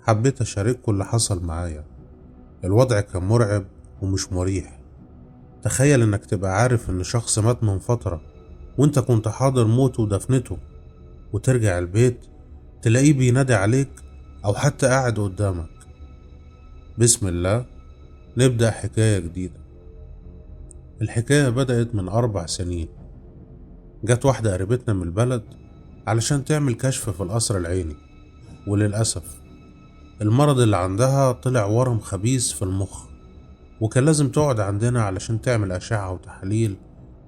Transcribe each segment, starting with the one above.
حبيت أشارككوا اللي حصل معايا. الوضع كان مرعب ومش مريح. تخيل إنك تبقى عارف إن شخص مات من فترة وإنت كنت حاضر موته ودفنته، وترجع البيت تلاقيه بينادي عليك أو حتى قاعد قدامك. بسم الله، نبدأ حكاية جديدة. الحكاية بدأت من 4 سنين. جت واحدة قريبتنا من البلد علشان تعمل كشف في القصر العيني، وللأسف المرض اللي عندها طلع ورم خبيث في المخ، وكان لازم تقعد عندنا علشان تعمل أشعة وتحاليل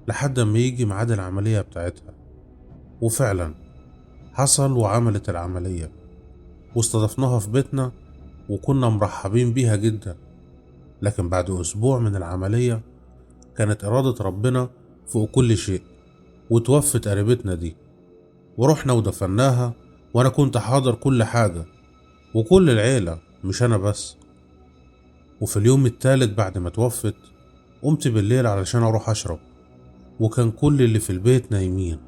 لحد ما يجي ميعاد العملية بتاعتها. وفعلا حصل وعملت العملية، واستضفناها في بيتنا وكنا مرحبين بيها جدا. لكن بعد أسبوع من العملية كانت إرادة ربنا فوق كل شيء، وتوفت قريبتنا دي، ورحنا ودفناها، وأنا كنت حاضر كل حاجة وكل العيلة مش أنا بس. وفي اليوم التالت بعد ما توفت قمت بالليل علشان أروح أشرب، وكان كل اللي في البيت نايمين.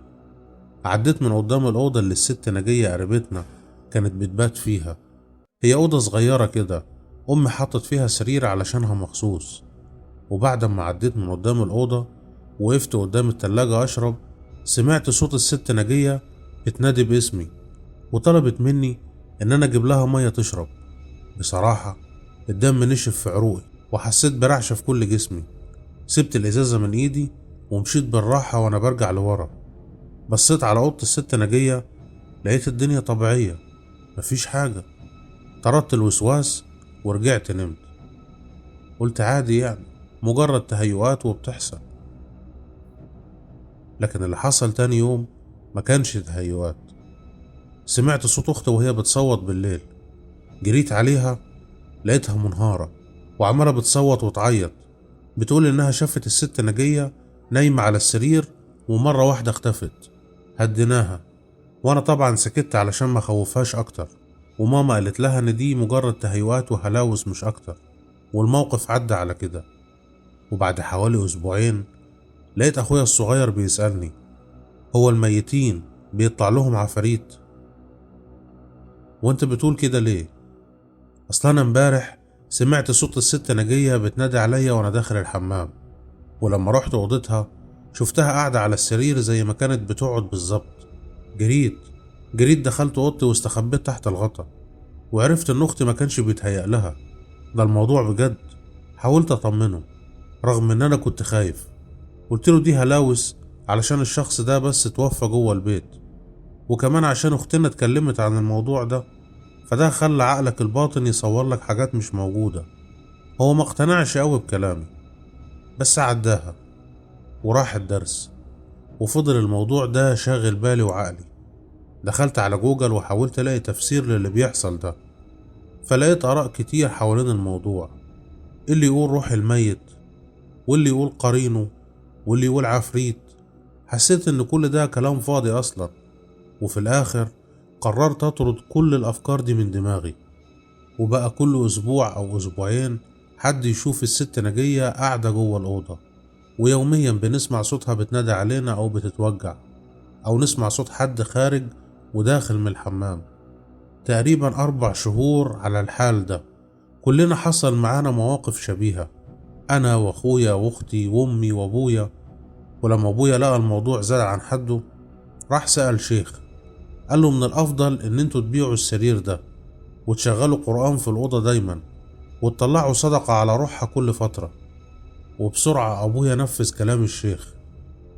عديت من قدام الأوضة اللي الست نجية قريبتنا كانت بتبات فيها. هي أوضة صغيرة كده، أمي حطت فيها سرير علشانها مخصوص. وبعد ما عديت من قدام الأوضة وقفت قدام التلاجة أشرب، سمعت صوت الست نجية بتنادي باسمي، وطلبت مني إن أنا أجيب لها مية تشرب. بصراحة الدم نشف في عروقي وحسيت برعشة في كل جسمي. سبت الإزازة من إيدي ومشيت بالراحة وأنا برجع لورا. بصيت على أوضة الست نجية، لقيت الدنيا طبيعية، مفيش حاجة. طردت الوسواس ورجعت نمت. قلت عادي يعني، مجرد تهيؤات وبتحصل. لكن اللي حصل تاني يوم ما كانش تهيؤات. سمعت صوت أختي وهي بتصوت بالليل. جريت عليها، لقيتها منهارة وعمالة بتصوت وتعيط، بتقول إنها شافت الست نجية نايمة على السرير ومرة واحدة اختفت. هديناها، وأنا طبعا سكت علشان ما خوفهاش أكتر، وماما قالت لها إن دي مجرد تهيؤات وهلاوس مش أكتر، والموقف عدى على كده. وبعد حوالي أسبوعين لقيت أخويا الصغير بيسألني: هو الميتين بيطلع لهم عفاريت؟ وانت بتقول كده ليه؟ أصل أنا امبارح سمعت صوت الست نجية بتنادي عليا وأنا داخل الحمام، ولما رحت أوضتها شفتها قاعدة على السرير زي ما كانت بتقعد بالظبط. جريت دخلت أوضتي واستخبيت تحت الغطا، وعرفت إن أختي ما كانش بيتهيأ لها، ده الموضوع بجد. حاولت أطمنه رغم إن أنا كنت خايف. قلت له دي هلاوس علشان الشخص ده بس توفى جوه البيت، وكمان عشان أختنا اتكلمت عن الموضوع ده، فده خلى عقلك الباطن يصور لك حاجات مش موجودة. هو ما اقتنعش قوي بكلامي، بس عداها وراح الدرس، وفضل الموضوع ده شاغل بالي وعقلي. دخلت على جوجل وحاولت الاقي تفسير للي بيحصل ده، فلقيت آراء كتير حوالين الموضوع. اللي يقول روح الميت، واللي يقول قرينه، واللي يقول عفريت. حسيت ان كل ده كلام فاضي اصلا، وفي الاخر قررت اطرد كل الافكار دي من دماغي. وبقى كل اسبوع او اسبوعين حد يشوف الست نجية قاعدة جوه الأوضة، ويوميا بنسمع صوتها بتنادي علينا أو بتتوجع، أو نسمع صوت حد خارج وداخل من الحمام. تقريبا 4 شهور على الحال ده. كلنا حصل معانا مواقف شبيهة، أنا وأخويا وأختي وأمي وأبويا. ولما أبويا لقى الموضوع زاد عن حده راح سأل شيخ، قال له من الأفضل إن انتوا تبيعوا السرير ده وتشغلوا قرآن في الأوضة دايما، وتطلعوا صدقة على روحها كل فترة. وبسرعة أبويا نفذ كلام الشيخ،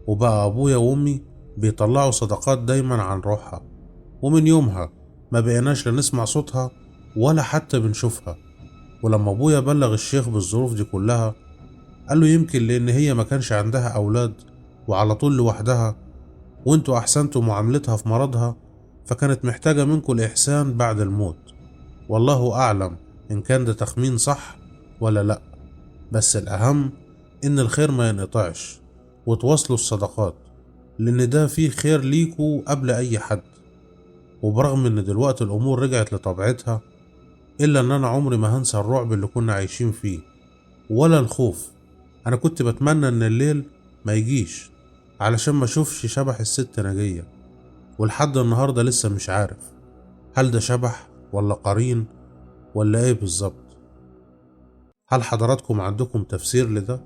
وبقى أبويا وأمي بيطلعوا صدقات دايما عن روحها. ومن يومها ما بقيناش لا نسمع صوتها ولا حتى بنشوفها. ولما أبويا بلغ الشيخ بالظروف دي كلها، قال له يمكن لأن هي ما كانش عندها أولاد وعلى طول لوحدها، وانتوا أحسنتوا معاملتها في مرضها، فكانت محتاجة منكم الإحسان بعد الموت. والله أعلم إن كان ده تخمين صح ولا لأ، بس الأهم إن الخير ما ينقطعش، وتواصلوا الصدقات، لأن ده فيه خير ليكوا قبل أي حد. وبرغم إن دلوقتي الأمور رجعت لطبيعتها، إلا إن أنا عمري ما هنسى الرعب اللي كنا عايشين فيه ولا الخوف. أنا كنت بتمنى إن الليل ما يجيش علشان ما أشوفش شبح الست نجية. ولحد النهاردة لسه مش عارف هل ده شبح ولا قرين ولا ايه بالظبط؟ هل حضراتكم عندكم تفسير لده؟